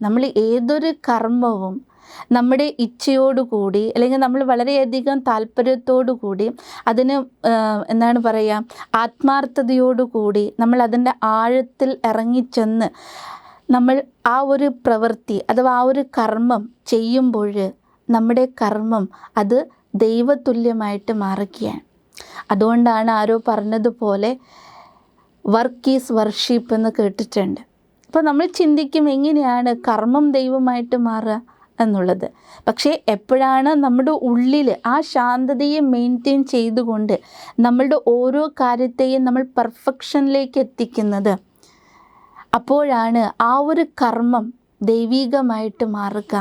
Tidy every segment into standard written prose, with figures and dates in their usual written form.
നമ്മൾ ഏതൊരു കർമ്മവും നമ്മുടെ ഇച്ഛയോടുകൂടി അല്ലെങ്കിൽ നമ്മൾ വളരെയധികം താല്പര്യത്തോടു കൂടി അതിന് എന്താണ് പറയുക, ആത്മാർത്ഥതയോടുകൂടി നമ്മൾ അതിൻ്റെ ആഴത്തിൽ ഇറങ്ങിച്ചെന്ന് നമ്മൾ ആ ഒരു പ്രവൃത്തി അഥവാ ആ ഒരു കർമ്മം ചെയ്യുമ്പോൾ നമ്മുടെ കർമ്മം അത് ദൈവതുല്യമായിട്ട് മാറുകയാണ്. അതുകൊണ്ടാണ് ആരോ പറഞ്ഞതുപോലെ വർക്ക് ഈസ് വർഷിപ്പ് എന്ന് കേട്ടിട്ടുണ്ട്. അപ്പോൾ നമ്മൾ ചിന്തിക്കും എങ്ങനെയാണ് കർമ്മം ദൈവമായിട്ട് മാറുക എന്നുള്ളത്. പക്ഷേ എപ്പോഴാണ് നമ്മുടെ ഉള്ളിൽ ആ ശാന്തതയെ മെയിൻറ്റെയിൻ ചെയ്തുകൊണ്ട് നമ്മളുടെ ഓരോ കാര്യത്തെയും നമ്മൾ പെർഫെക്ഷനിലേക്ക് എത്തിക്കുന്നത്, അപ്പോഴാണ് ആ ഒരു കർമ്മം ദൈവികമായിട്ട് മാറുക.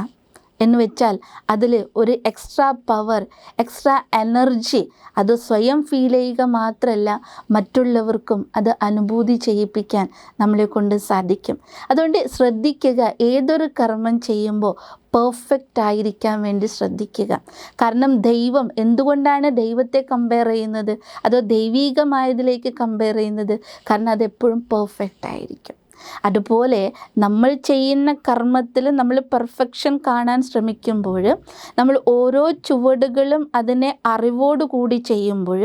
എന്ന് വെച്ചാൽ അതിൽ ഒരു എക്സ്ട്രാ പവർ, എക്സ്ട്രാ എനർജി അത് സ്വയം ഫീൽ ചെയ്യുക മാത്രമല്ല മറ്റുള്ളവർക്കും അത് അനുഭൂതി ചെയ്യിപ്പിക്കാൻ നമ്മളെ കൊണ്ട് സാധിക്കും. അതുകൊണ്ട് ശ്രദ്ധിക്കുക, ഏതൊരു കർമ്മം ചെയ്യുമ്പോൾ പെർഫെക്റ്റ് ആയിരിക്കാൻ വേണ്ടി ശ്രദ്ധിക്കുക. കാരണം ദൈവം, എന്തുകൊണ്ടാണ് ദൈവത്തെ കമ്പയർ ചെയ്യുന്നത്, അതോ ദൈവികമായതിലേക്ക് കമ്പയർ ചെയ്യുന്നത്? കാരണം അതെപ്പോഴും പെർഫെക്റ്റ് ആയിരിക്കും. അതുപോലെ നമ്മൾ ചെയ്യുന്ന കർമ്മത്തിൽ നമ്മൾ പെർഫെക്ഷൻ കാണാൻ ശ്രമിക്കുമ്പോൾ, നമ്മൾ ഓരോ ചുവടുകളും അതിനെ അറിവോടുകൂടി ചെയ്യുമ്പോൾ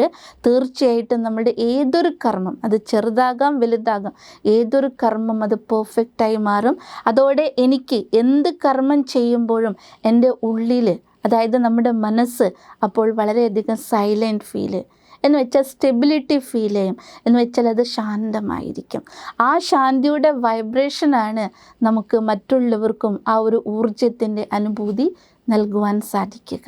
തീർച്ചയായിട്ടും നമ്മുടെ ഏതൊരു കർമ്മം, അത് ചെറുതാകാം വലുതാകാം, ഏതൊരു കർമ്മം അത് പെർഫെക്റ്റായി മാറും. അതോടെ എനിക്ക് എന്ത് കർമ്മം ചെയ്യുമ്പോഴും എൻ്റെ ഉള്ളിൽ, അതായത് നമ്മുടെ മനസ്സ് അപ്പോൾ വളരെയധികം സൈലൻറ്റ് ഫീല്, എന്ന് വെച്ചാൽ സ്റ്റെബിലിറ്റി ഫീൽ ചെയ്യും. എന്ന് വെച്ചാൽ അത് ശാന്തമായിരിക്കും. ആ ശാന്തിയുടെ വൈബ്രേഷനാണ് നമുക്ക് മറ്റുള്ളവർക്കും ആ ഒരു ഊർജത്തിൻ്റെ അനുഭൂതി നൽകുവാൻ സാധിക്കുക.